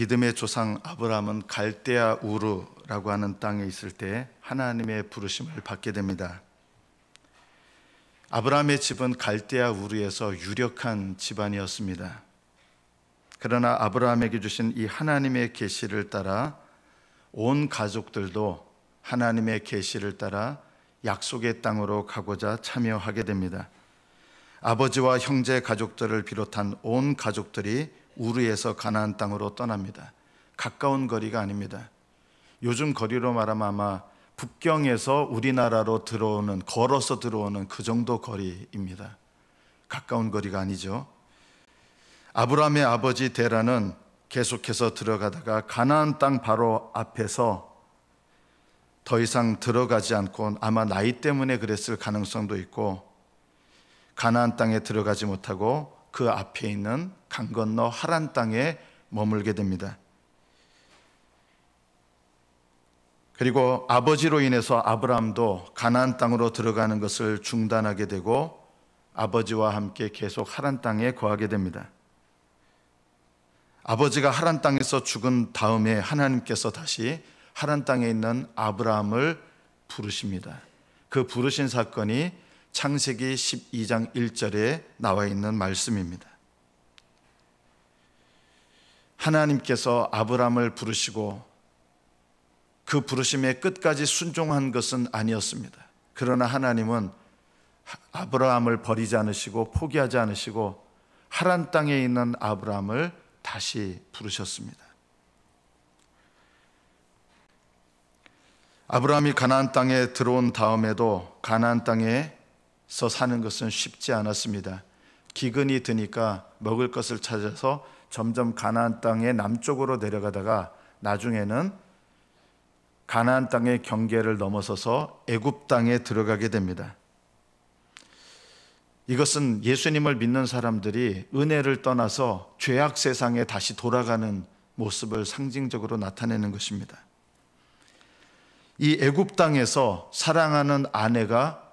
믿음의 조상 아브라함은 갈대아 우르라고 하는 땅에 있을 때 하나님의 부르심을 받게 됩니다. 아브라함의 집은 갈대아 우르에서 유력한 집안이었습니다. 그러나 아브라함에게 주신 이 하나님의 계시를 따라 온 가족들도 하나님의 계시를 따라 약속의 땅으로 가고자 참여하게 됩니다. 아버지와 형제 가족들을 비롯한 온 가족들이 우르에서 가나안 땅으로 떠납니다. 가까운 거리가 아닙니다. 요즘 거리로 말하면 아마 북경에서 우리나라로 들어오는, 걸어서 들어오는 그 정도 거리입니다. 가까운 거리가 아니죠. 아브라함의 아버지 데라는 계속해서 들어가다가 가나안 땅 바로 앞에서 더 이상 들어가지 않고, 아마 나이 때문에 그랬을 가능성도 있고, 가나안 땅에 들어가지 못하고 그 앞에 있는 강 건너 하란 땅에 머물게 됩니다. 그리고 아버지로 인해서 아브라함도 가나안 땅으로 들어가는 것을 중단하게 되고 아버지와 함께 계속 하란 땅에 거하게 됩니다. 아버지가 하란 땅에서 죽은 다음에 하나님께서 다시 하란 땅에 있는 아브라함을 부르십니다. 그 부르신 사건이 창세기 12장 1절에 나와 있는 말씀입니다. 하나님께서 아브라함을 부르시고 그 부르심의 끝까지 순종한 것은 아니었습니다. 그러나 하나님은 아브라함을 버리지 않으시고 포기하지 않으시고 하란 땅에 있는 아브라함을 다시 부르셨습니다. 아브라함이 가나안 땅에 들어온 다음에도 가나안 땅에서 사는 것은 쉽지 않았습니다. 기근이 드니까 먹을 것을 찾아서 점점 가나안 땅의 남쪽으로 내려가다가 나중에는 가나안 땅의 경계를 넘어서서 애굽 땅에 들어가게 됩니다. 이것은 예수님을 믿는 사람들이 은혜를 떠나서 죄악 세상에 다시 돌아가는 모습을 상징적으로 나타내는 것입니다. 이 애굽 땅에서 사랑하는 아내가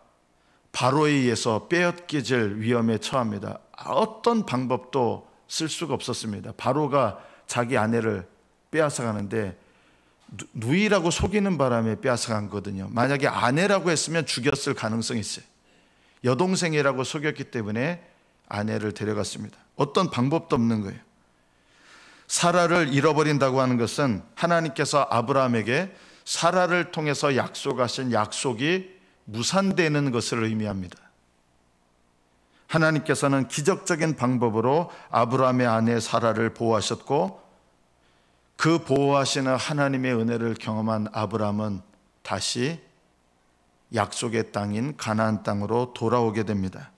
바로에 의해서 빼앗겨질 위험에 처합니다. 어떤 방법도 쓸 수가 없었습니다. 바로가 자기 아내를 빼앗아가는데 누이라고 속이는 바람에 빼앗아간 거거든요. 만약에 아내라고 했으면 죽였을 가능성이 있어요. 여동생이라고 속였기 때문에 아내를 데려갔습니다. 어떤 방법도 없는 거예요. 사라를 잃어버린다고 하는 것은 하나님께서 아브라함에게 사라를 통해서 약속하신 약속이 무산되는 것을 의미합니다. 하나님께서는 기적적인 방법으로 아브라함의 아내 사라를 보호하셨고 그 보호하시는 하나님의 은혜를 경험한 아브라함은 다시 약속의 땅인 가나안 땅으로 돌아오게 됩니다.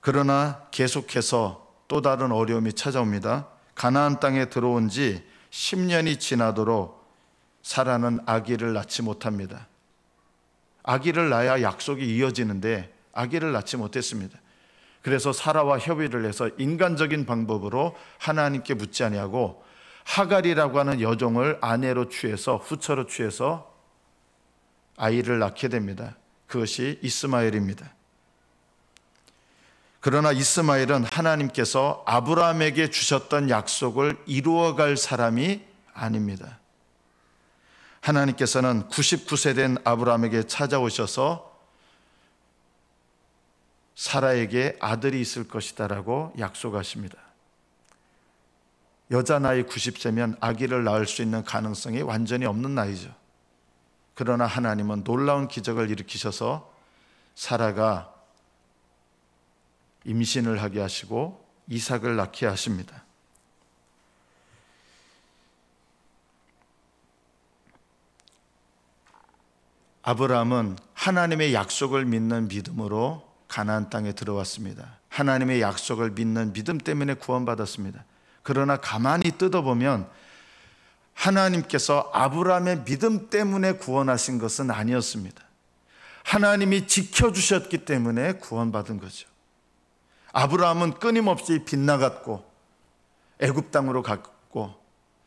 그러나 계속해서 또 다른 어려움이 찾아옵니다. 가나안 땅에 들어온 지 10년이 지나도록 사라는 아기를 낳지 못합니다. 아기를 낳아야 약속이 이어지는데 아기를 낳지 못했습니다. 그래서 사라와 협의를 해서 인간적인 방법으로 하나님께 묻지 아니하고 하갈이라고 하는 여종을 아내로 취해서 후처로 취해서 아이를 낳게 됩니다. 그것이 이스마엘입니다. 그러나 이스마엘은 하나님께서 아브라함에게 주셨던 약속을 이루어갈 사람이 아닙니다. 하나님께서는 99세 된 아브라함에게 찾아오셔서 사라에게 아들이 있을 것이다 라고 약속하십니다. 여자 나이 90세면 아기를 낳을 수 있는 가능성이 완전히 없는 나이죠. 그러나 하나님은 놀라운 기적을 일으키셔서 사라가 임신을 하게 하시고 이삭을 낳게 하십니다. 아브라함은 하나님의 약속을 믿는 믿음으로 가나안 땅에 들어왔습니다. 하나님의 약속을 믿는 믿음 때문에 구원받았습니다. 그러나 가만히 뜯어보면 하나님께서 아브라함의 믿음 때문에 구원하신 것은 아니었습니다. 하나님이 지켜주셨기 때문에 구원받은 거죠. 아브라함은 끊임없이 빗나갔고 애굽 땅으로 갔고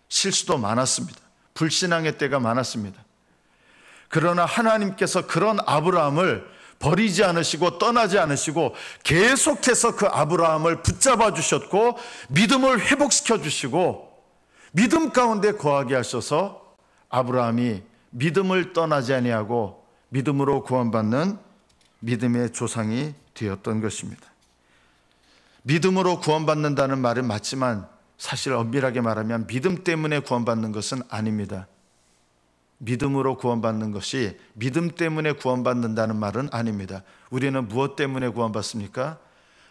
실수도 많았습니다. 불신앙의 때가 많았습니다. 그러나 하나님께서 그런 아브라함을 버리지 않으시고 떠나지 않으시고 계속해서 그 아브라함을 붙잡아 주셨고 믿음을 회복시켜 주시고 믿음 가운데 거하게 하셔서 아브라함이 믿음을 떠나지 아니하고 믿음으로 구원받는 믿음의 조상이 되었던 것입니다. 믿음으로 구원받는다는 말은 맞지만 사실 엄밀하게 말하면 믿음 때문에 구원받는 것은 아닙니다. 믿음으로 구원받는 것이 믿음 때문에 구원받는다는 말은 아닙니다. 우리는 무엇 때문에 구원받습니까?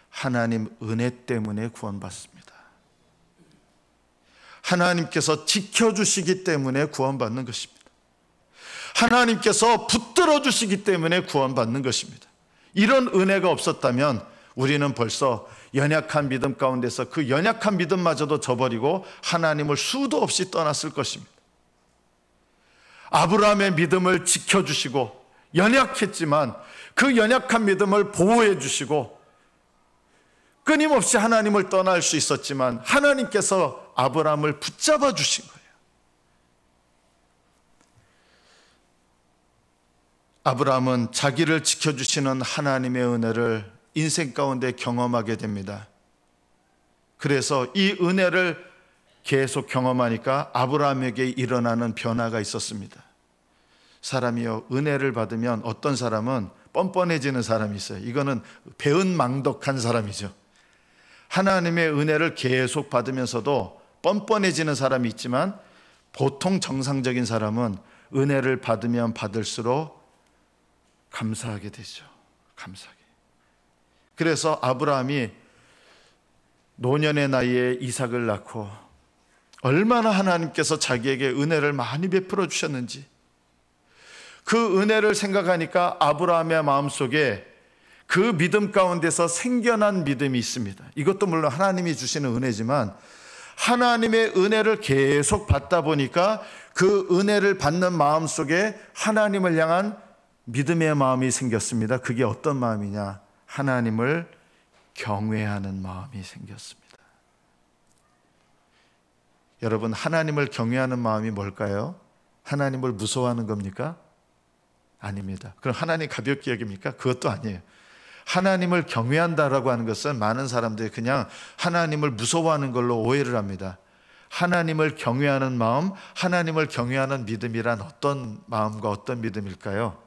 하나님 은혜 때문에 구원받습니다. 하나님께서 지켜주시기 때문에 구원받는 것입니다. 하나님께서 붙들어 주시기 때문에 구원받는 것입니다. 이런 은혜가 없었다면 우리는 벌써 연약한 믿음 가운데서 그 연약한 믿음마저도 저버리고 하나님을 수도 없이 떠났을 것입니다. 아브라함의 믿음을 지켜주시고 연약했지만 그 연약한 믿음을 보호해 주시고 끊임없이 하나님을 떠날 수 있었지만 하나님께서 아브라함을 붙잡아 주신 거예요. 아브라함은 자기를 지켜주시는 하나님의 은혜를 인생 가운데 경험하게 됩니다. 그래서 이 은혜를 계속 경험하니까 아브라함에게 일어나는 변화가 있었습니다. 사람이요, 은혜를 받으면 어떤 사람은 뻔뻔해지는 사람이 있어요. 이거는 배은망덕한 사람이죠. 하나님의 은혜를 계속 받으면서도 뻔뻔해지는 사람이 있지만 보통 정상적인 사람은 은혜를 받으면 받을수록 감사하게 되죠. 감사하게. 그래서 아브라함이 노년의 나이에 이삭을 낳고 얼마나 하나님께서 자기에게 은혜를 많이 베풀어 주셨는지 그 은혜를 생각하니까 아브라함의 마음속에 그 믿음 가운데서 생겨난 믿음이 있습니다. 이것도 물론 하나님이 주시는 은혜지만 하나님의 은혜를 계속 받다 보니까 그 은혜를 받는 마음속에 하나님을 향한 믿음의 마음이 생겼습니다. 그게 어떤 마음이냐? 하나님을 경외하는 마음이 생겼습니다. 여러분, 하나님을 경외하는 마음이 뭘까요? 하나님을 무서워하는 겁니까? 아닙니다. 그럼 하나님 가볍게 여깁니까? 그것도 아니에요. 하나님을 경외한다라고 하는 것은 많은 사람들이 그냥 하나님을 무서워하는 걸로 오해를 합니다. 하나님을 경외하는 마음, 하나님을 경외하는 믿음이란 어떤 마음과 어떤 믿음일까요?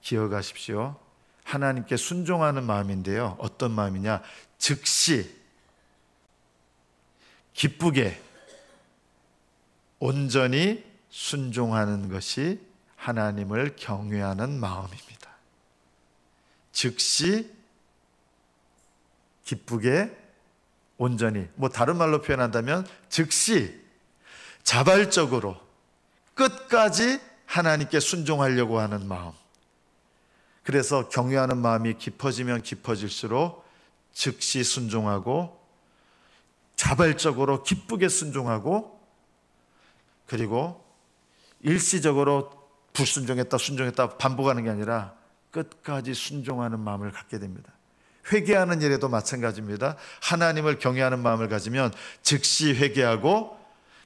기억하십시오. 하나님께 순종하는 마음인데요. 어떤 마음이냐? 즉시 기쁘게 온전히 순종하는 것이 하나님을 경외하는 마음입니다. 즉시 기쁘게 온전히, 다른 말로 표현한다면 즉시 자발적으로 끝까지 하나님께 순종하려고 하는 마음. 그래서 경외하는 마음이 깊어지면 깊어질수록 즉시 순종하고 자발적으로 기쁘게 순종하고 그리고 일시적으로 불순종했다 순종했다 반복하는 게 아니라 끝까지 순종하는 마음을 갖게 됩니다. 회개하는 일에도 마찬가지입니다. 하나님을 경외하는 마음을 가지면 즉시 회개하고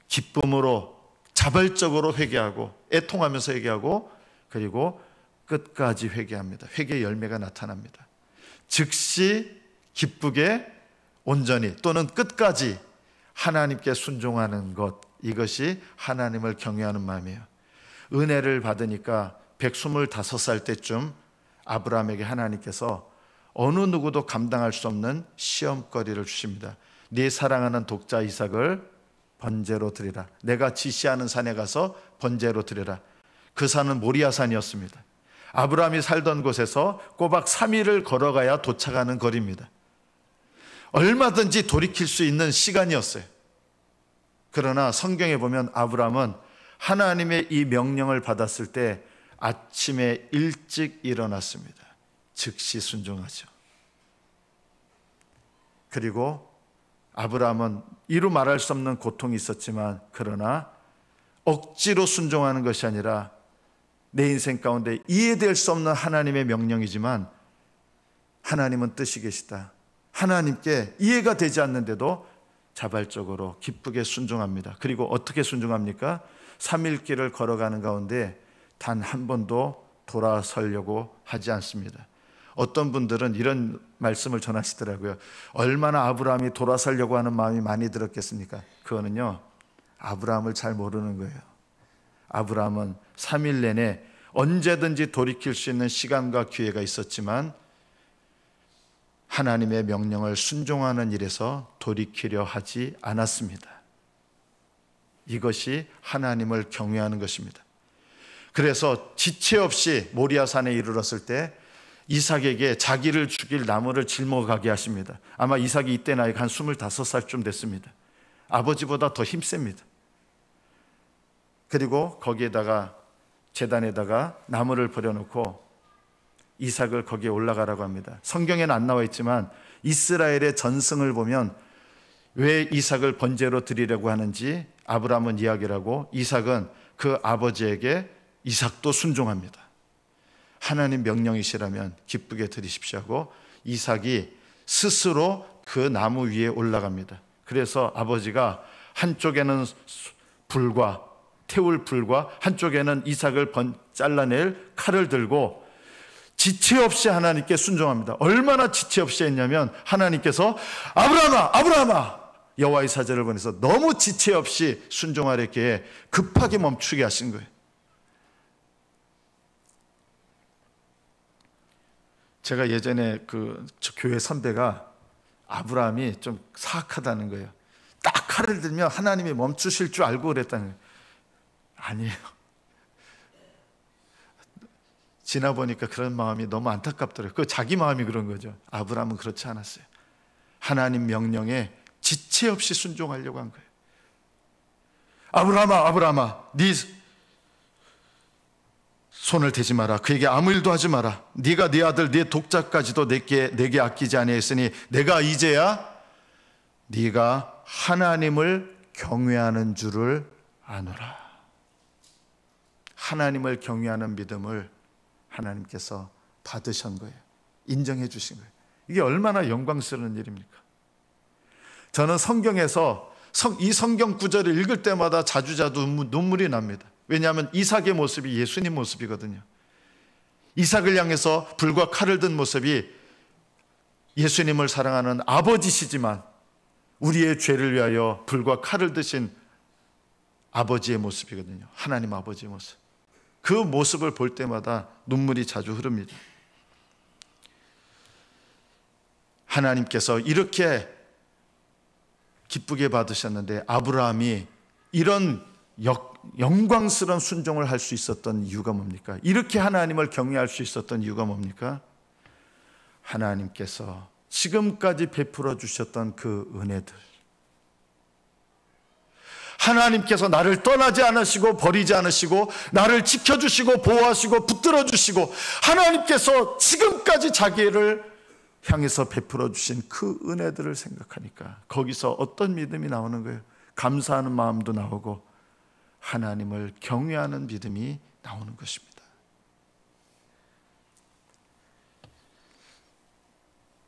기쁨으로 자발적으로 회개하고 애통하면서 회개하고 그리고 끝까지 회개합니다. 회개의 열매가 나타납니다. 즉시 기쁘게 온전히 또는 끝까지 하나님께 순종하는 것, 이것이 하나님을 경외하는 마음이에요. 은혜를 받으니까 125살 때쯤 아브라함에게 하나님께서 어느 누구도 감당할 수 없는 시험거리를 주십니다. 네 사랑하는 독자 이삭을 번제로 드리라. 내가 지시하는 산에 가서 번제로 드리라. 그 산은 모리아산이었습니다. 아브라함이 살던 곳에서 꼬박 3일을 걸어가야 도착하는 거리입니다. 얼마든지 돌이킬 수 있는 시간이었어요. 그러나 성경에 보면 아브라함은 하나님의 이 명령을 받았을 때 아침에 일찍 일어났습니다. 즉시 순종하죠. 그리고 아브라함은 이루 말할 수 없는 고통이 있었지만 그러나 억지로 순종하는 것이 아니라 내 인생 가운데 이해될 수 없는 하나님의 명령이지만 하나님은 뜻이 계시다. 하나님께 이해가 되지 않는데도 자발적으로 기쁘게 순종합니다. 그리고 어떻게 순종합니까? 3일 길을 걸어가는 가운데 단 한 번도 돌아서려고 하지 않습니다. 어떤 분들은 이런 말씀을 전하시더라고요. 얼마나 아브라함이 돌아서려고 하는 마음이 많이 들었겠습니까? 그거는요, 아브라함을 잘 모르는 거예요. 아브라함은 3일 내내 언제든지 돌이킬 수 있는 시간과 기회가 있었지만 하나님의 명령을 순종하는 일에서 돌이키려 하지 않았습니다. 이것이 하나님을 경외하는 것입니다. 그래서 지체 없이 모리아산에 이르렀을 때 이삭에게 자기를 죽일 나무를 짊어가게 하십니다. 아마 이삭이 이때 나이가 한 25살쯤 됐습니다. 아버지보다 더 힘셉니다. 그리고 거기에다가 제단에다가 나무를 버려놓고 이삭을 거기에 올라가라고 합니다. 성경에는 안 나와 있지만 이스라엘의 전승을 보면 왜 이삭을 번제로 드리려고 하는지 아브라함은 이야기를 하고 이삭은 그 아버지에게 이삭도 순종합니다. 하나님 명령이시라면 기쁘게 드리십시오 하고 이삭이 스스로 그 나무 위에 올라갑니다. 그래서 아버지가 한쪽에는 불과 태울 불과 한쪽에는 이삭을 잘라낼 칼을 들고 지체 없이 하나님께 순종합니다. 얼마나 지체 없이 했냐면 하나님께서 아브라함아 아브라함아 여호와의 사자를 보내서 너무 지체 없이 순종하랬기에 급하게 멈추게 하신 거예요. 제가 예전에 저 교회 선배가 아브라함이 좀 사악하다는 거예요. 딱 칼을 들면 하나님이 멈추실 줄 알고 그랬다는 거예요. 아니에요. 지나 보니까 그런 마음이 너무 안타깝더라고요. 그 자기 마음이 그런 거죠. 아브라함은 그렇지 않았어요. 하나님 명령에 지체 없이 순종하려고 한 거예요. 아브라함아 아브라함아 네 손을 대지 마라. 그에게 아무 일도 하지 마라. 네가 네 아들 네 독자까지도 내게 아끼지 아니했으니 내가 이제야 네가 하나님을 경외하는 줄을 아노라. 하나님을 경외하는 믿음을 하나님께서 받으신 거예요. 인정해 주신 거예요. 이게 얼마나 영광스러운 일입니까? 저는 성경에서 이 성경 구절을 읽을 때마다 자주자주 눈물이 납니다. 왜냐하면 이삭의 모습이 예수님 모습이거든요. 이삭을 향해서 불과 칼을 든 모습이 예수님을 사랑하는 아버지시지만 우리의 죄를 위하여 불과 칼을 드신 아버지의 모습이거든요. 하나님 아버지의 모습. 그 모습을 볼 때마다 눈물이 자주 흐릅니다. 하나님께서 이렇게 기쁘게 받으셨는데 아브라함이 이런 영광스러운 순종을 할 수 있었던 이유가 뭡니까? 이렇게 하나님을 경외할 수 있었던 이유가 뭡니까? 하나님께서 지금까지 베풀어 주셨던 그 은혜들, 하나님께서 나를 떠나지 않으시고 버리지 않으시고 나를 지켜주시고 보호하시고 붙들어 주시고 하나님께서 지금까지 자기를 향해서 베풀어 주신 그 은혜들을 생각하니까 거기서 어떤 믿음이 나오는 거예요? 감사하는 마음도 나오고 하나님을 경외하는 믿음이 나오는 것입니다.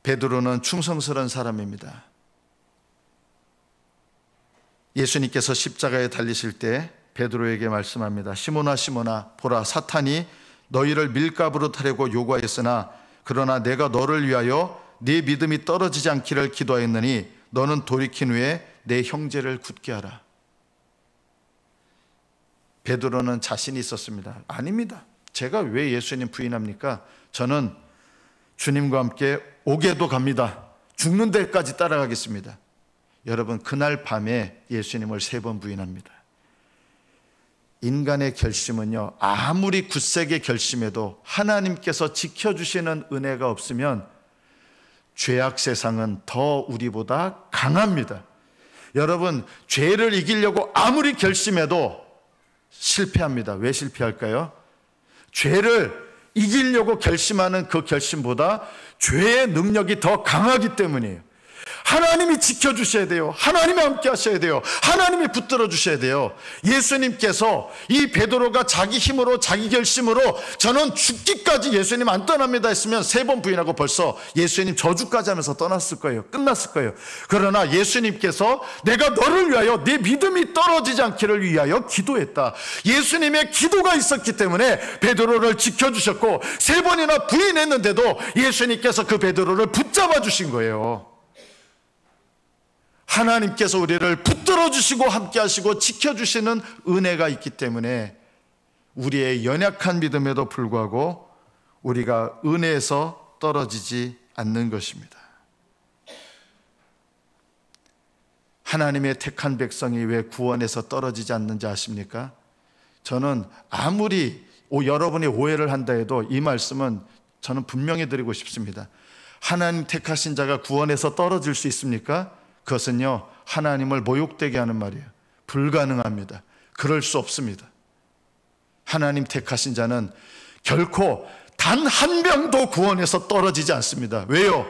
베드로는 충성스러운 사람입니다. 예수님께서 십자가에 달리실 때 베드로에게 말씀합니다. 시몬아 시몬아 보라 사탄이 너희를 밀가부로 타려고 요구하였으나 그러나 내가 너를 위하여 네 믿음이 떨어지지 않기를 기도하였느니 너는 돌이킨 후에 내 형제를 굳게 하라. 베드로는 자신이 있었습니다. 아닙니다. 제가 왜 예수님 부인합니까? 저는 주님과 함께 옥에도 갑니다. 죽는 데까지 따라가겠습니다. 여러분 그날 밤에 예수님을 3번 부인합니다. 인간의 결심은요 아무리 굳세게 결심해도 하나님께서 지켜주시는 은혜가 없으면 죄악 세상은 더 우리보다 강합니다. 여러분 죄를 이기려고 아무리 결심해도 실패합니다. 왜 실패할까요? 죄를 이기려고 결심하는 그 결심보다 죄의 능력이 더 강하기 때문이에요. 하나님이 지켜주셔야 돼요. 하나님이 함께 하셔야 돼요. 하나님이 붙들어 주셔야 돼요. 예수님께서 이 베드로가 자기 힘으로 자기 결심으로 저는 죽기까지 예수님 안 떠납니다 했으면 3번 부인하고 벌써 예수님 저주까지 하면서 떠났을 거예요. 끝났을 거예요. 그러나 예수님께서 내가 너를 위하여 네 믿음이 떨어지지 않기를 위하여 기도했다. 예수님의 기도가 있었기 때문에 베드로를 지켜주셨고 3번이나 부인했는데도 예수님께서 그 베드로를 붙잡아 주신 거예요. 하나님께서 우리를 붙들어 주시고 함께 하시고 지켜주시는 은혜가 있기 때문에 우리의 연약한 믿음에도 불구하고 우리가 은혜에서 떨어지지 않는 것입니다. 하나님의 택한 백성이 왜 구원에서 떨어지지 않는지 아십니까? 저는 아무리 여러분이 오해를 한다 해도 이 말씀은 저는 분명히 드리고 싶습니다. 하나님 택하신 자가 구원에서 떨어질 수 있습니까? 그것은요, 하나님을 모욕되게 하는 말이에요. 불가능합니다. 그럴 수 없습니다. 하나님 택하신 자는 결코 단 한 명도 구원에서 떨어지지 않습니다. 왜요?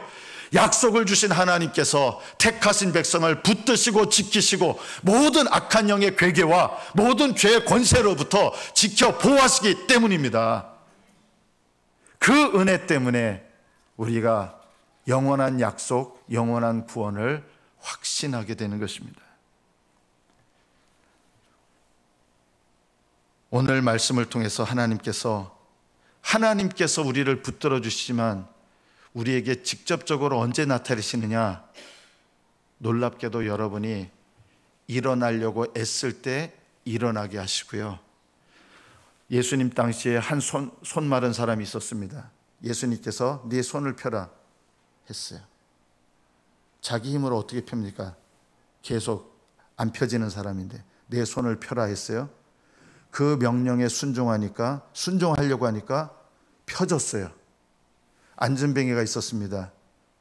약속을 주신 하나님께서 택하신 백성을 붙드시고 지키시고 모든 악한 영의 괴계와 모든 죄의 권세로부터 지켜 보호하시기 때문입니다. 그 은혜 때문에 우리가 영원한 약속, 영원한 구원을 확신하게 되는 것입니다. 오늘 말씀을 통해서 하나님께서 우리를 붙들어 주시지만 우리에게 직접적으로 언제 나타나시느냐? 놀랍게도 여러분이 일어나려고 애쓸 때 일어나게 하시고요. 예수님 당시에 한 손 마른 사람이 있었습니다. 예수님께서 네 손을 펴라 했어요. 자기 힘으로 어떻게 펴니까 계속 안 펴지는 사람인데 내 손을 펴라 했어요. 그 명령에 순종하려고 하니까 펴졌어요. 안전뱅이가 있었습니다.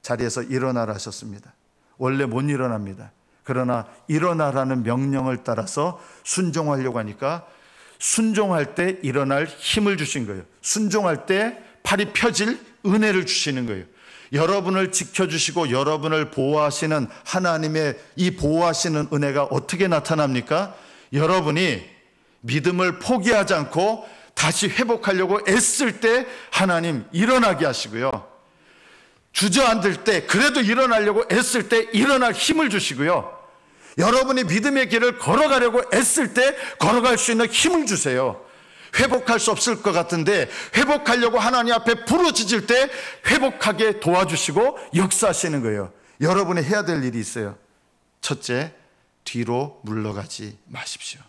자리에서 일어나라 하셨습니다. 원래 못 일어납니다. 그러나 일어나라는 명령을 따라서 순종하려고 하니까 순종할 때 일어날 힘을 주신 거예요. 순종할 때 팔이 펴질 은혜를 주시는 거예요. 여러분을 지켜주시고 여러분을 보호하시는 하나님의 이 보호하시는 은혜가 어떻게 나타납니까? 여러분이 믿음을 포기하지 않고 다시 회복하려고 애쓸 때 하나님 일어나게 하시고요. 주저앉을 때 그래도 일어나려고 애쓸 때 일어날 힘을 주시고요. 여러분이 믿음의 길을 걸어가려고 애쓸 때 걸어갈 수 있는 힘을 주세요. 회복할 수 없을 것 같은데 회복하려고 하나님 앞에 부르짖을 때 회복하게 도와주시고 역사하시는 거예요. 여러분이 해야 될 일이 있어요. 첫째, 뒤로 물러가지 마십시오.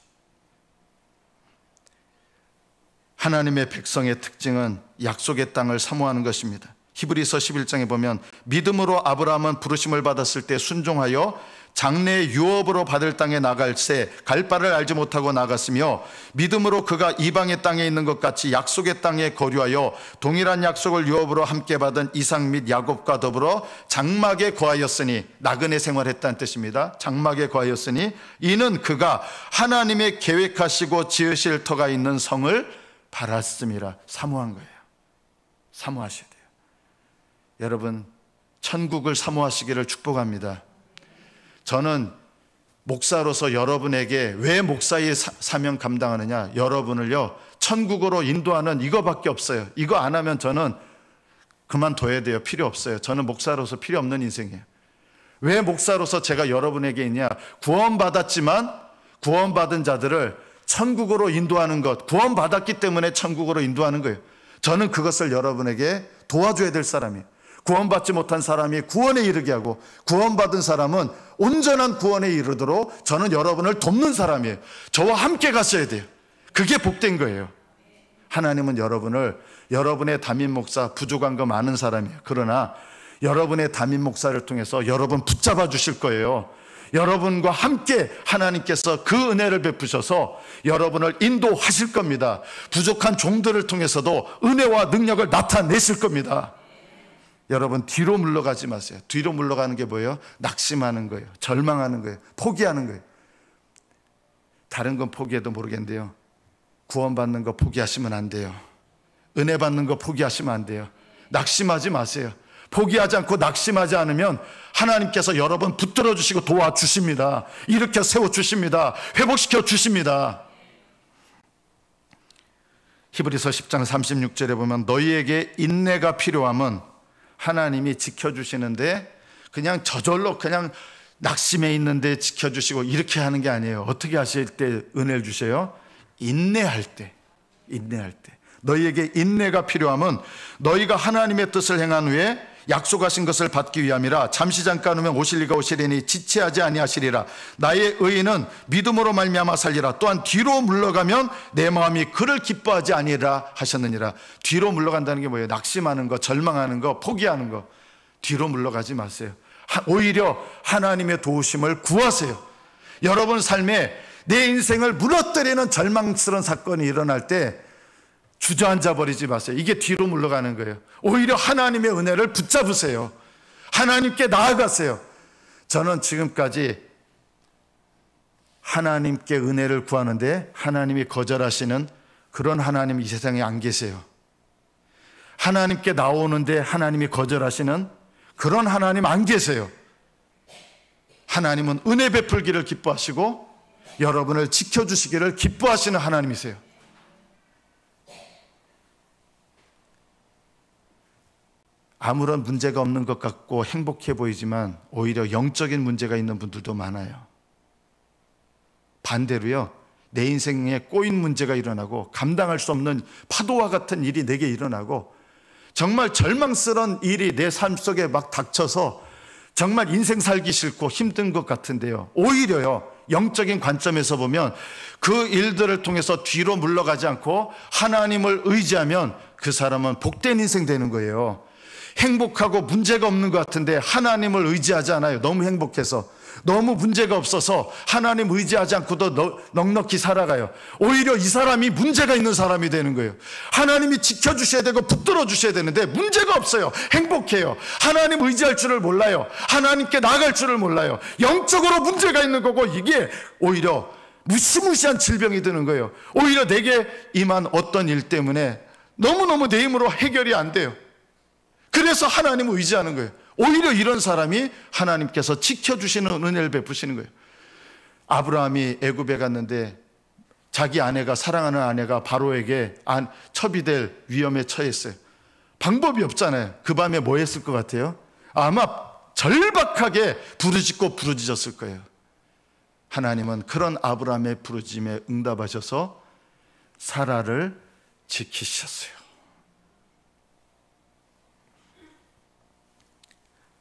하나님의 백성의 특징은 약속의 땅을 사모하는 것입니다. 히브리서 11장에 보면 믿음으로 아브라함은 부르심을 받았을 때 순종하여 장래의 유업으로 받을 땅에 나갈새 갈 바를 알지 못하고 나갔으며 믿음으로 그가 이방의 땅에 있는 것 같이 약속의 땅에 거류하여 동일한 약속을 유업으로 함께 받은 이삭 및 야곱과 더불어 장막에 거하였으니 나그네 생활했다는 뜻입니다. 장막에 거하였으니 이는 그가 하나님의 계획하시고 지으실 터가 있는 성을 바랐음이라. 사모한 거예요. 사모하셔야 돼요. 여러분, 천국을 사모하시기를 축복합니다. 저는 목사로서 여러분에게 왜 목사의 사명 감당하느냐, 여러분을요 천국으로 인도하는 이거밖에 없어요. 이거 안 하면 저는 그만둬야 돼요. 필요 없어요. 저는 목사로서 필요 없는 인생이에요. 왜 목사로서 제가 여러분에게 있냐, 구원받았지만 구원받은 자들을 천국으로 인도하는 것, 구원받았기 때문에 천국으로 인도하는 거예요. 저는 그것을 여러분에게 도와줘야 될 사람이에요. 구원받지 못한 사람이 구원에 이르게 하고 구원받은 사람은 온전한 구원에 이르도록 저는 여러분을 돕는 사람이에요. 저와 함께 가셔야 돼요. 그게 복된 거예요. 하나님은 여러분을, 여러분의 담임 목사 부족한 거 많은 사람이에요. 그러나 여러분의 담임 목사를 통해서 여러분 붙잡아 주실 거예요. 여러분과 함께 하나님께서 그 은혜를 베푸셔서 여러분을 인도하실 겁니다. 부족한 종들을 통해서도 은혜와 능력을 나타내실 겁니다. 여러분, 뒤로 물러가지 마세요. 뒤로 물러가는 게 뭐예요? 낙심하는 거예요. 절망하는 거예요. 포기하는 거예요. 다른 건 포기해도 모르겠는데요, 구원받는 거 포기하시면 안 돼요. 은혜 받는 거 포기하시면 안 돼요. 낙심하지 마세요. 포기하지 않고 낙심하지 않으면 하나님께서 여러분 붙들어 주시고 도와주십니다. 일으켜 세워주십니다. 회복시켜 주십니다. 히브리서 10장 36절에 보면 너희에게 인내가 필요함은 하나님이 지켜주시는데 그냥 저절로 그냥 낙심해 있는데 지켜주시고 이렇게 하는 게 아니에요. 어떻게 하실 때 은혜를 주세요? 인내할 때. 너희에게 인내가 필요함은 너희가 하나님의 뜻을 행한 후에 약속하신 것을 받기 위함이라. 잠시 잠깐 후면 오실 이가 오시리니 지체하지 아니하시리라. 나의 의인은 믿음으로 말미암아 살리라. 또한 뒤로 물러가면 내 마음이 그를 기뻐하지 아니라 하셨느니라. 뒤로 물러간다는 게 뭐예요? 낙심하는 거, 절망하는 거, 포기하는 거. 뒤로 물러가지 마세요. 오히려 하나님의 도우심을 구하세요. 여러분 삶에 내 인생을 무너뜨리는 절망스러운 사건이 일어날 때 주저앉아 버리지 마세요. 이게 뒤로 물러가는 거예요. 오히려 하나님의 은혜를 붙잡으세요. 하나님께 나아가세요. 저는 지금까지 하나님께 은혜를 구하는데 하나님이 거절하시는 그런 하나님 이 세상에 안 계세요. 하나님께 나오는데 하나님이 거절하시는 그런 하나님 안 계세요. 하나님은 은혜 베풀기를 기뻐하시고 여러분을 지켜주시기를 기뻐하시는 하나님이세요. 아무런 문제가 없는 것 같고 행복해 보이지만 오히려 영적인 문제가 있는 분들도 많아요. 반대로요, 내 인생에 꼬인 문제가 일어나고 감당할 수 없는 파도와 같은 일이 내게 일어나고 정말 절망스러운 일이 내 삶 속에 막 닥쳐서 정말 인생 살기 싫고 힘든 것 같은데요, 오히려요 영적인 관점에서 보면 그 일들을 통해서 뒤로 물러가지 않고 하나님을 의지하면 그 사람은 복된 인생 되는 거예요. 행복하고 문제가 없는 것 같은데 하나님을 의지하지 않아요. 너무 행복해서, 너무 문제가 없어서 하나님 의지하지 않고도 넉넉히 살아가요. 오히려 이 사람이 문제가 있는 사람이 되는 거예요. 하나님이 지켜주셔야 되고 붙들어 주셔야 되는데 문제가 없어요. 행복해요. 하나님 의지할 줄을 몰라요. 하나님께 나갈 줄을 몰라요. 영적으로 문제가 있는 거고 이게 오히려 무시무시한 질병이 드는 거예요. 오히려 내게 임한 어떤 일 때문에 너무너무 내 힘으로 해결이 안 돼요. 그래서 하나님을 의지하는 거예요. 오히려 이런 사람이 하나님께서 지켜주시는 은혜를 베푸시는 거예요. 아브라함이 애굽에 갔는데 자기 아내가, 사랑하는 아내가 바로에게 첩이될 위험에 처했어요. 방법이 없잖아요. 그 밤에 뭐 했을 것 같아요? 아마 절박하게 부르짖고 부르짖었을 거예요. 하나님은 그런 아브라함의 부르짖음에 응답하셔서 사라를 지키셨어요.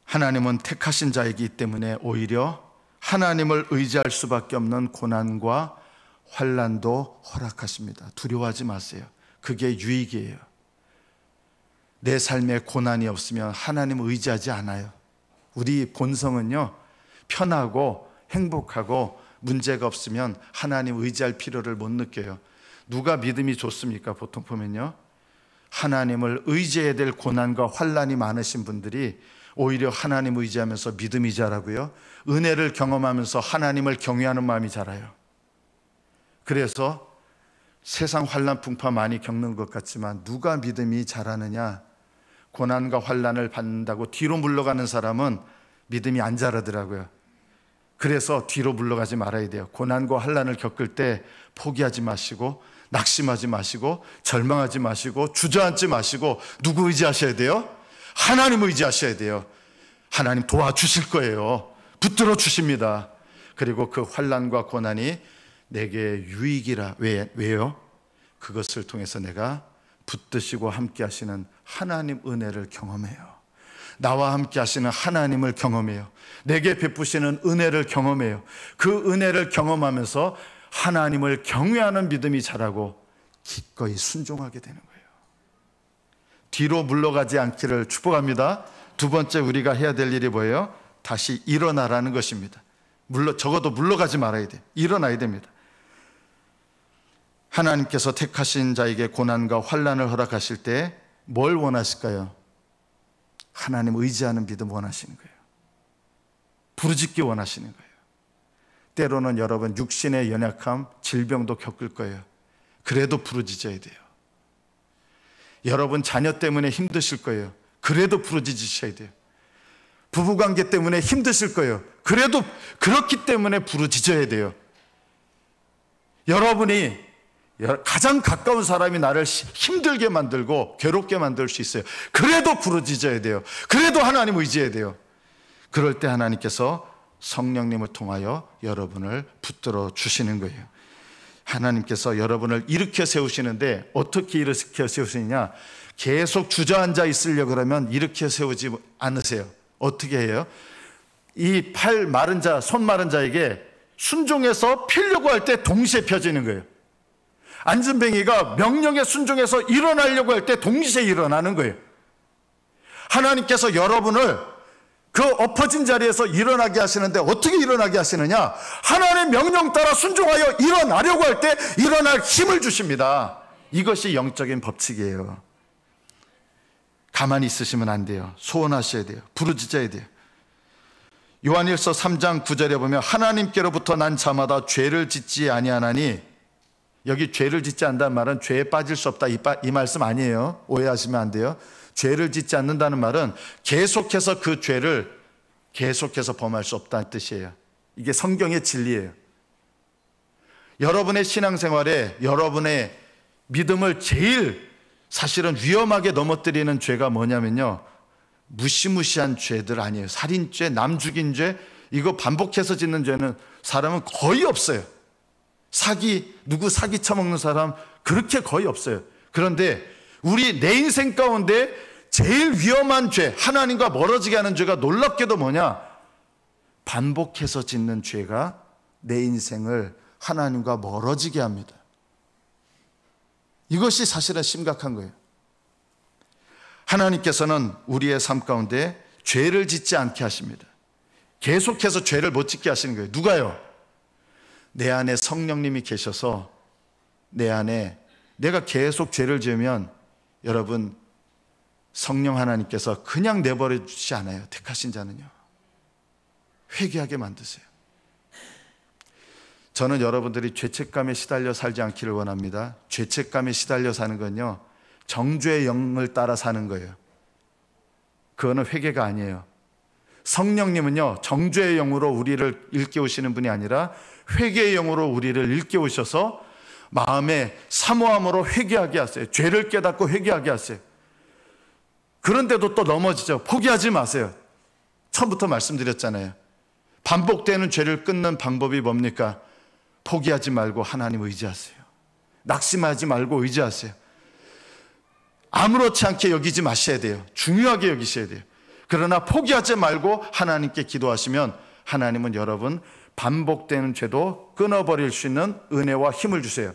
하나님은 택하신 자이기 때문에 오히려 하나님을 의지할 수밖에 없는 고난과 환난도 허락하십니다. 두려워하지 마세요. 그게 유익이에요. 내 삶에 고난이 없으면 하나님을 의지하지 않아요. 우리 본성은요, 편하고 행복하고 문제가 없으면 하나님 의지할 필요를 못 느껴요. 누가 믿음이 좋습니까? 보통 보면요, 하나님을 의지해야 될 고난과 환난이 많으신 분들이 오히려 하나님 의지하면서 믿음이 자라고요, 은혜를 경험하면서 하나님을 경외하는 마음이 자라요. 그래서 세상 환난 풍파 많이 겪는 것 같지만 누가 믿음이 자라느냐? 고난과 환난을 받는다고 뒤로 물러가는 사람은 믿음이 안 자라더라고요. 그래서 뒤로 물러가지 말아야 돼요. 고난과 환난을 겪을 때 포기하지 마시고, 낙심하지 마시고, 절망하지 마시고, 주저앉지 마시고, 누구 의지하셔야 돼요? 하나님 의지하셔야 돼요. 하나님 도와주실 거예요. 붙들어 주십니다. 그리고 그 환난과 고난이 내게 유익이라. 왜요? 그것을 통해서 내가 붙드시고 함께 하시는 하나님 은혜를 경험해요. 나와 함께 하시는 하나님을 경험해요. 내게 베푸시는 은혜를 경험해요. 그 은혜를 경험하면서 하나님을 경외하는 믿음이 자라고 기꺼이 순종하게 되는 거예요. 뒤로 물러가지 않기를 축복합니다. 두 번째 우리가 해야 될 일이 뭐예요? 다시 일어나라는 것입니다. 적어도 물러가지 말아야 돼요. 일어나야 됩니다. 하나님께서 택하신 자에게 고난과 환난을 허락하실 때 뭘 원하실까요? 하나님 의지하는 믿음 원하시는 거예요. 부르짖기 원하시는 거예요. 때로는 여러분 육신의 연약함, 질병도 겪을 거예요. 그래도 부르짖어야 돼요. 여러분 자녀 때문에 힘드실 거예요. 그래도 부르짖으셔야 돼요. 부부관계 때문에 힘드실 거예요. 그래도 그렇기 때문에 부르짖어야 돼요. 여러분이 가장 가까운 사람이 나를 힘들게 만들고 괴롭게 만들 수 있어요. 그래도 부르짖어야 돼요. 그래도 하나님 의지해야 돼요. 그럴 때 하나님께서 성령님을 통하여 여러분을 붙들어 주시는 거예요. 하나님께서 여러분을 일으켜 세우시는데 어떻게 일으켜 세우시느냐? 계속 주저앉아 있으려고 그러면 일으켜 세우지 않으세요. 어떻게 해요? 이 팔 마른 자, 손 마른 자에게 순종해서 펴려고 할 때 동시에 펴지는 거예요. 안진뱅이가 명령에 순종해서 일어나려고 할 때 동시에 일어나는 거예요. 하나님께서 여러분을 그 엎어진 자리에서 일어나게 하시는데 어떻게 일어나게 하시느냐? 하나님의 명령 따라 순종하여 일어나려고 할 때 일어날 힘을 주십니다. 이것이 영적인 법칙이에요. 가만히 있으시면 안 돼요. 소원하셔야 돼요. 부르짖어야 돼요. 요한일서 3장 9절에 보면 하나님께로부터 난 자마다 죄를 짓지 아니하나니, 여기 죄를 짓지 않는다는 말은 죄에 빠질 수 없다 이 말씀 아니에요. 오해하시면 안 돼요. 죄를 짓지 않는다는 말은 계속해서 그 죄를 계속해서 범할 수 없다는 뜻이에요. 이게 성경의 진리예요. 여러분의 신앙생활에 여러분의 믿음을 제일 사실은 위험하게 넘어뜨리는 죄가 뭐냐면요, 무시무시한 죄들 아니에요. 살인죄, 남 죽인 죄, 이거 반복해서 짓는 죄는 사람은 거의 없어요. 누구 사기 쳐먹는 사람 그렇게 거의 없어요. 그런데 우리 내 인생 가운데 제일 위험한 죄, 하나님과 멀어지게 하는 죄가 놀랍게도 뭐냐? 반복해서 짓는 죄가 내 인생을 하나님과 멀어지게 합니다. 이것이 사실은 심각한 거예요. 하나님께서는 우리의 삶 가운데 죄를 짓지 않게 하십니다. 계속해서 죄를 못 짓게 하시는 거예요. 누가요? 내 안에 성령님이 계셔서 내 안에 내가 계속 죄를 지으면 여러분, 성령 하나님께서 그냥 내버려 주지 않아요. 택하신 자는요, 회개하게 만드세요. 저는 여러분들이 죄책감에 시달려 살지 않기를 원합니다. 죄책감에 시달려 사는 건요, 정죄의 영을 따라 사는 거예요. 그거는 회개가 아니에요. 성령님은요, 정죄의 영으로 우리를 일깨우시는 분이 아니라 회개의 영으로 우리를 일깨우셔서 마음에 사모함으로 회개하게 하세요. 죄를 깨닫고 회개하게 하세요. 그런데도 또 넘어지죠. 포기하지 마세요. 처음부터 말씀드렸잖아요. 반복되는 죄를 끊는 방법이 뭡니까? 포기하지 말고 하나님 의지하세요. 낙심하지 말고 의지하세요. 아무렇지 않게 여기지 마셔야 돼요. 중요하게 여기셔야 돼요. 그러나 포기하지 말고 하나님께 기도하시면 하나님은 여러분 반복되는 죄도 끊어버릴 수 있는 은혜와 힘을 주세요.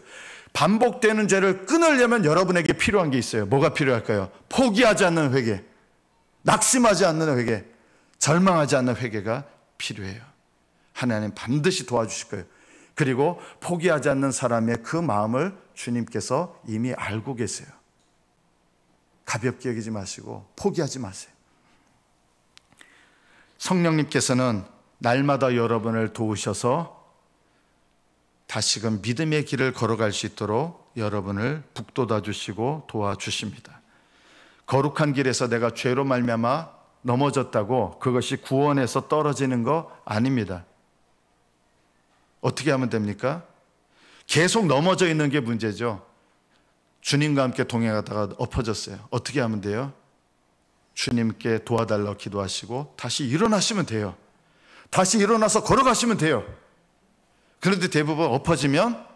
반복되는 죄를 끊으려면 여러분에게 필요한 게 있어요. 뭐가 필요할까요? 포기하지 않는 회개, 낙심하지 않는 회개, 절망하지 않는 회개가 필요해요. 하나님 반드시 도와주실 거예요. 그리고 포기하지 않는 사람의 그 마음을 주님께서 이미 알고 계세요. 가볍게 여기지 마시고 포기하지 마세요. 성령님께서는 날마다 여러분을 도우셔서 다시금 믿음의 길을 걸어갈 수 있도록 여러분을 북돋아 주시고 도와주십니다. 거룩한 길에서 내가 죄로 말미암아 넘어졌다고 그것이 구원에서 떨어지는 거 아닙니다. 어떻게 하면 됩니까? 계속 넘어져 있는 게 문제죠. 주님과 함께 동행하다가 엎어졌어요. 어떻게 하면 돼요? 주님께 도와달라고 기도하시고 다시 일어나시면 돼요. 다시 일어나서 걸어가시면 돼요. 그런데 대부분 엎어지면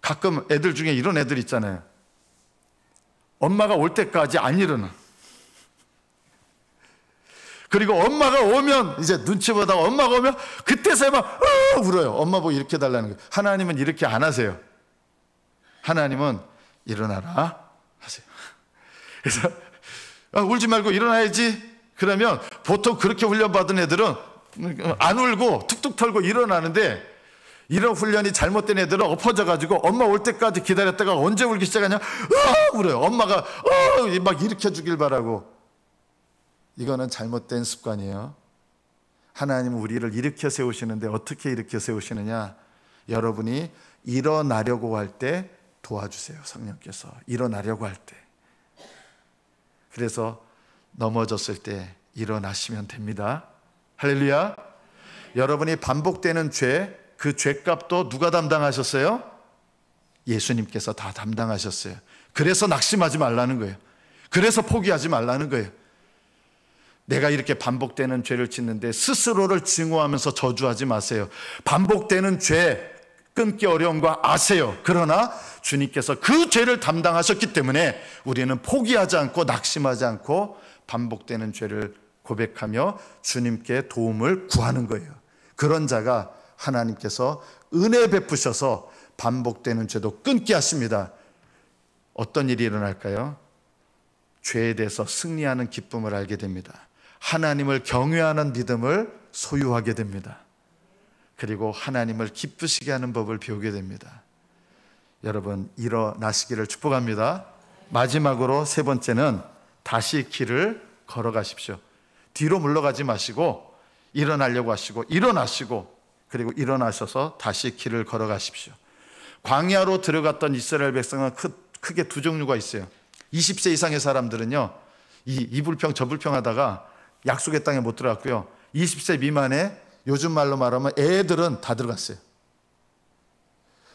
가끔 애들 중에 이런 애들 있잖아요. 엄마가 올 때까지 안 일어나. 그리고 엄마가 오면 이제 눈치 보다가 엄마가 오면 그때서야 막 울어요. 엄마 보고 이렇게 달라는 거예요. 하나님은 이렇게 안 하세요. 하나님은 일어나라 하세요. 그래서 울지 말고 일어나야지. 그러면 보통 그렇게 훈련받은 애들은 안 울고 툭툭 털고 일어나는데, 이런 훈련이 잘못된 애들은 엎어져가지고 엄마 올 때까지 기다렸다가 언제 울기 시작하냐? 울어요. 엄마가 막 일으켜 주길 바라고. 이거는 잘못된 습관이에요. 하나님은 우리를 일으켜 세우시는데 어떻게 일으켜 세우시느냐? 여러분이 일어나려고 할 때 도와주세요. 성령께서 일어나려고 할 때. 그래서 넘어졌을 때 일어나시면 됩니다. 할렐루야. 여러분이 반복되는 죄, 그 죄값도 누가 담당하셨어요? 예수님께서 다 담당하셨어요. 그래서 낙심하지 말라는 거예요. 그래서 포기하지 말라는 거예요. 내가 이렇게 반복되는 죄를 짓는데 스스로를 증오하면서 저주하지 마세요. 반복되는 죄 끊기 어려운 거 아세요. 그러나 주님께서 그 죄를 담당하셨기 때문에 우리는 포기하지 않고 낙심하지 않고 반복되는 죄를 고백하며 주님께 도움을 구하는 거예요. 그런 자가 하나님께서 은혜 베푸셔서 반복되는 죄도 끊게 하십니다. 어떤 일이 일어날까요? 죄에 대해서 승리하는 기쁨을 알게 됩니다. 하나님을 경외하는 믿음을 소유하게 됩니다. 그리고 하나님을 기쁘시게 하는 법을 배우게 됩니다. 여러분, 일어나시기를 축복합니다. 마지막으로 세 번째는 다시 길을 걸어가십시오. 뒤로 물러가지 마시고 일어나려고 하시고 일어나시고 그리고 일어나셔서 다시 길을 걸어가십시오. 광야로 들어갔던 이스라엘 백성은 크게 두 종류가 있어요. 20세 이상의 사람들은요, 이 불평 저 불평하다가 약속의 땅에 못 들어갔고요. 20세 미만의, 요즘 말로 말하면 애들은 다 들어갔어요.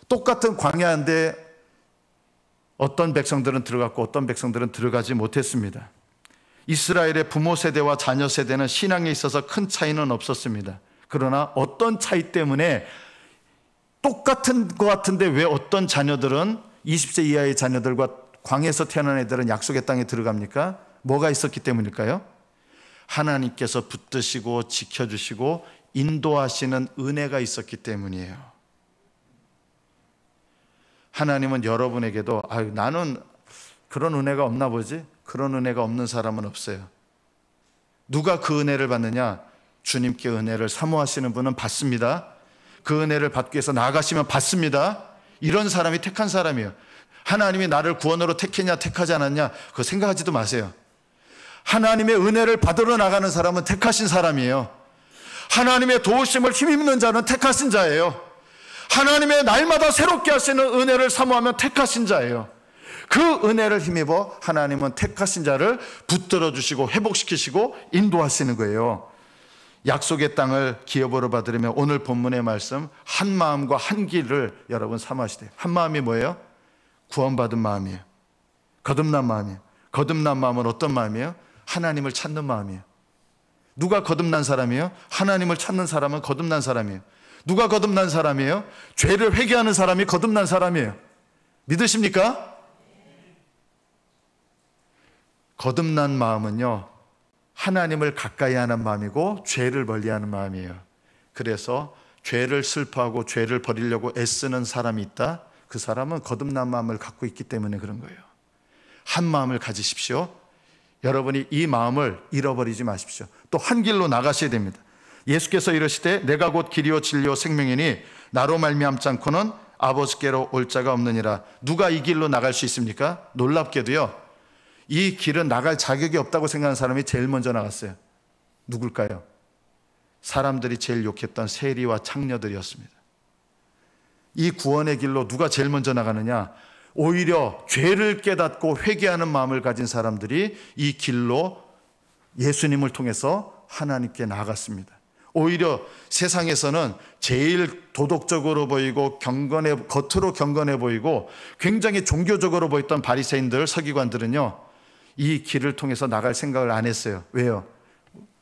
똑같은 광야인데 어떤 백성들은 들어갔고 어떤 백성들은 들어가지 못했습니다. 이스라엘의 부모 세대와 자녀 세대는 신앙에 있어서 큰 차이는 없었습니다. 그러나 어떤 차이 때문에 똑같은 것 같은데 왜 어떤 자녀들은 20세 이하의 자녀들과 광야에서 태어난 애들은 약속의 땅에 들어갑니까? 뭐가 있었기 때문일까요? 하나님께서 붙드시고 지켜주시고 인도하시는 은혜가 있었기 때문이에요. 하나님은 여러분에게도 나는 그런 은혜가 없나 보지? 그런 은혜가 없는 사람은 없어요. 누가 그 은혜를 받느냐? 주님께 은혜를 사모하시는 분은 받습니다. 그 은혜를 받기 위해서 나아가시면 받습니다. 이런 사람이 택한 사람이에요. 하나님이 나를 구원으로 택했냐 택하지 않았냐 그거 생각하지도 마세요. 하나님의 은혜를 받으러 나가는 사람은 택하신 사람이에요. 하나님의 도우심을 힘입는 자는 택하신 자예요. 하나님의 날마다 새롭게 하시는 은혜를 사모하면 택하신 자예요. 그 은혜를 힘입어 하나님은 택하신 자를 붙들어 주시고 회복시키시고 인도하시는 거예요. 약속의 땅을 기업으로 받으려면 오늘 본문의 말씀 한 마음과 한 길을 여러분 삼으시되, 한 마음이 뭐예요? 구원받은 마음이에요. 거듭난 마음이에요. 거듭난 마음은 어떤 마음이에요? 하나님을 찾는 마음이에요. 누가 거듭난 사람이에요? 하나님을 찾는 사람은 거듭난 사람이에요. 누가 거듭난 사람이에요? 죄를 회개하는 사람이 거듭난 사람이에요. 믿으십니까? 거듭난 마음은요, 하나님을 가까이 하는 마음이고 죄를 멀리하는 마음이에요. 그래서 죄를 슬퍼하고 죄를 버리려고 애쓰는 사람이 있다? 그 사람은 거듭난 마음을 갖고 있기 때문에 그런 거예요. 한 마음을 가지십시오. 여러분이 이 마음을 잃어버리지 마십시오. 또 한 길로 나가셔야 됩니다. 예수께서 이르시되 내가 곧 길이요 진리요 생명이니 나로 말미암지 않고는 아버지께로 올 자가 없느니라. 누가 이 길로 나갈 수 있습니까? 놀랍게도요, 이 길은 나갈 자격이 없다고 생각하는 사람이 제일 먼저 나갔어요. 누굴까요? 사람들이 제일 욕했던 세리와 창녀들이었습니다. 이 구원의 길로 누가 제일 먼저 나가느냐? 오히려 죄를 깨닫고 회개하는 마음을 가진 사람들이 이 길로 예수님을 통해서 하나님께 나아갔습니다. 오히려 세상에서는 제일 도덕적으로 보이고 겉으로 경건해 보이고 굉장히 종교적으로 보였던 바리새인들, 서기관들은요, 이 길을 통해서 나갈 생각을 안 했어요. 왜요?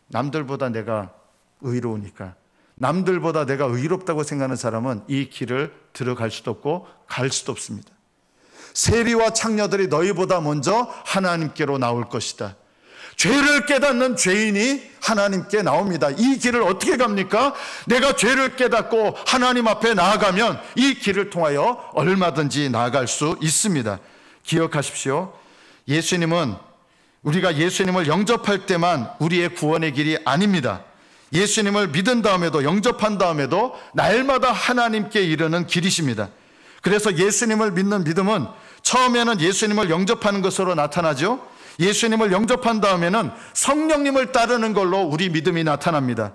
남들보다 내가 의로우니까. 남들보다 내가 의롭다고 생각하는 사람은 이 길을 들어갈 수도 없고 갈 수도 없습니다. 세리와 창녀들이 너희보다 먼저 하나님께로 나올 것이다. 죄를 깨닫는 죄인이 하나님께 나옵니다. 이 길을 어떻게 갑니까? 내가 죄를 깨닫고 하나님 앞에 나아가면 이 길을 통하여 얼마든지 나아갈 수 있습니다. 기억하십시오. 우리가 예수님을 영접할 때만 우리의 구원의 길이 아닙니다. 예수님을 믿은 다음에도, 영접한 다음에도 날마다 하나님께 이르는 길이십니다. 그래서 예수님을 믿는 믿음은 처음에는 예수님을 영접하는 것으로 나타나죠. 예수님을 영접한 다음에는 성령님을 따르는 걸로 우리 믿음이 나타납니다.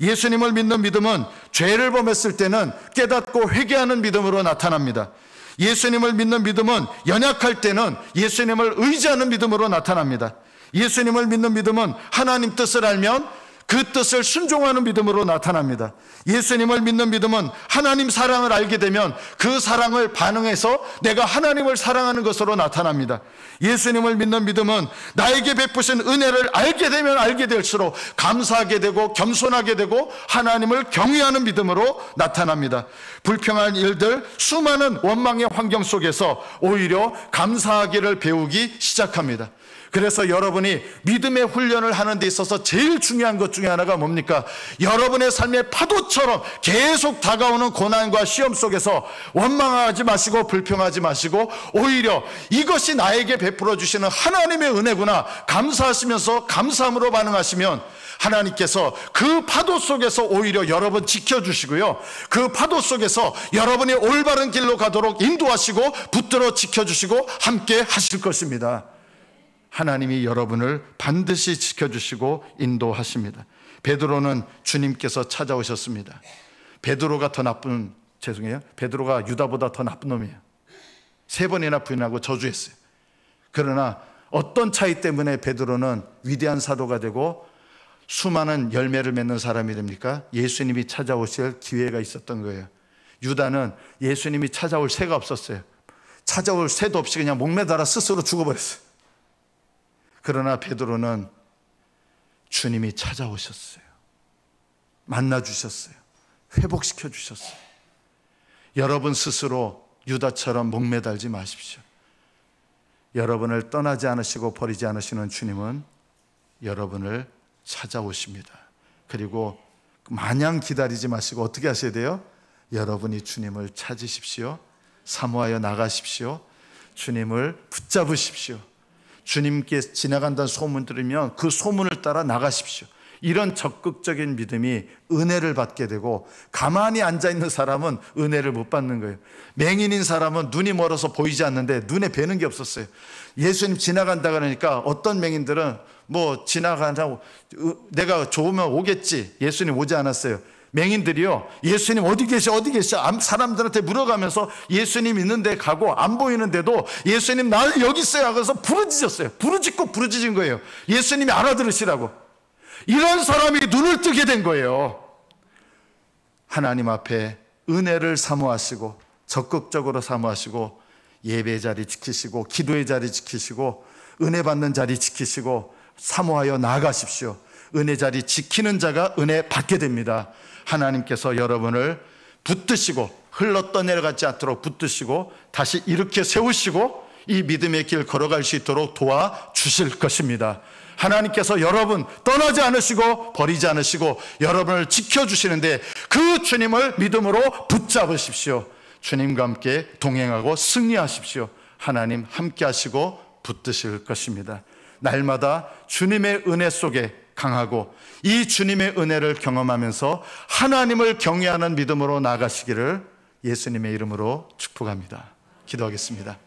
예수님을 믿는 믿음은 죄를 범했을 때는 깨닫고 회개하는 믿음으로 나타납니다. 예수님을 믿는 믿음은 연약할 때는 예수님을 의지하는 믿음으로 나타납니다. 예수님을 믿는 믿음은 하나님 뜻을 알면 그 뜻을 순종하는 믿음으로 나타납니다. 예수님을 믿는 믿음은 하나님 사랑을 알게 되면 그 사랑을 반응해서 내가 하나님을 사랑하는 것으로 나타납니다. 예수님을 믿는 믿음은 나에게 베푸신 은혜를 알게 되면 알게 될수록 감사하게 되고 겸손하게 되고 하나님을 경외하는 믿음으로 나타납니다. 불평한 일들, 수많은 원망의 환경 속에서 오히려 감사하기를 배우기 시작합니다. 그래서 여러분이 믿음의 훈련을 하는 데 있어서 제일 중요한 것 중에 하나가 뭡니까? 여러분의 삶의 파도처럼 계속 다가오는 고난과 시험 속에서 원망하지 마시고 불평하지 마시고 오히려 이것이 나에게 베풀어 주시는 하나님의 은혜구나 감사하시면서 감사함으로 반응하시면 하나님께서 그 파도 속에서 오히려 여러분 지켜주시고요, 그 파도 속에서 여러분이 올바른 길로 가도록 인도하시고 붙들어 지켜주시고 함께 하실 것입니다. 하나님이 여러분을 반드시 지켜주시고 인도하십니다. 베드로는 주님께서 찾아오셨습니다. 베드로가 유다보다 더 나쁜 놈이에요. 3번이나 부인하고 저주했어요. 그러나 어떤 차이 때문에 베드로는 위대한 사도가 되고 수많은 열매를 맺는 사람이 됩니까? 예수님이 찾아오실 기회가 있었던 거예요. 유다는 예수님이 찾아올 새가 없었어요. 찾아올 새도 없이 그냥 목매달아 스스로 죽어버렸어요. 그러나 베드로는 주님이 찾아오셨어요. 만나주셨어요. 회복시켜 주셨어요. 여러분 스스로 유다처럼 목매달지 마십시오. 여러분을 떠나지 않으시고 버리지 않으시는 주님은 여러분을 찾아오십니다. 그리고 마냥 기다리지 마시고 어떻게 하셔야 돼요? 여러분이 주님을 찾으십시오. 사모하여 나가십시오. 주님을 붙잡으십시오. 주님께 지나간다는 소문 들으면 그 소문을 따라 나가십시오. 이런 적극적인 믿음이 은혜를 받게 되고, 가만히 앉아있는 사람은 은혜를 못 받는 거예요. 맹인인 사람은 눈이 멀어서 보이지 않는데 눈에 뵈는 게 없었어요. 예수님 지나간다 그러니까 어떤 맹인들은 뭐 지나가자고 내가 좋으면 오겠지. 예수님 오지 않았어요. 맹인들이요, 예수님 어디 계셔 어디 계셔 사람들한테 물어가면서 예수님 있는 데 가고 안 보이는데도 예수님 나를 여기 있어요 하면서 부르짖었어요. 부르짖은 거예요. 예수님이 알아들으시라고. 이런 사람이 눈을 뜨게 된 거예요. 하나님 앞에 은혜를 사모하시고 적극적으로 사모하시고 예배 자리 지키시고 기도의 자리 지키시고 은혜 받는 자리 지키시고 사모하여 나아가십시오. 은혜 자리 지키는 자가 은혜 받게 됩니다. 하나님께서 여러분을 붙드시고 흘러떠내려가지 않도록 붙드시고 다시 일으켜 세우시고 이 믿음의 길 걸어갈 수 있도록 도와주실 것입니다. 하나님께서 여러분 떠나지 않으시고 버리지 않으시고 여러분을 지켜주시는데 그 주님을 믿음으로 붙잡으십시오. 주님과 함께 동행하고 승리하십시오. 하나님 함께 하시고 붙드실 것입니다. 날마다 주님의 은혜 속에 강하고 이 주님의 은혜를 경험하면서 하나님을 경외하는 믿음으로 나아가시기를 예수님의 이름으로 축복합니다. 기도하겠습니다.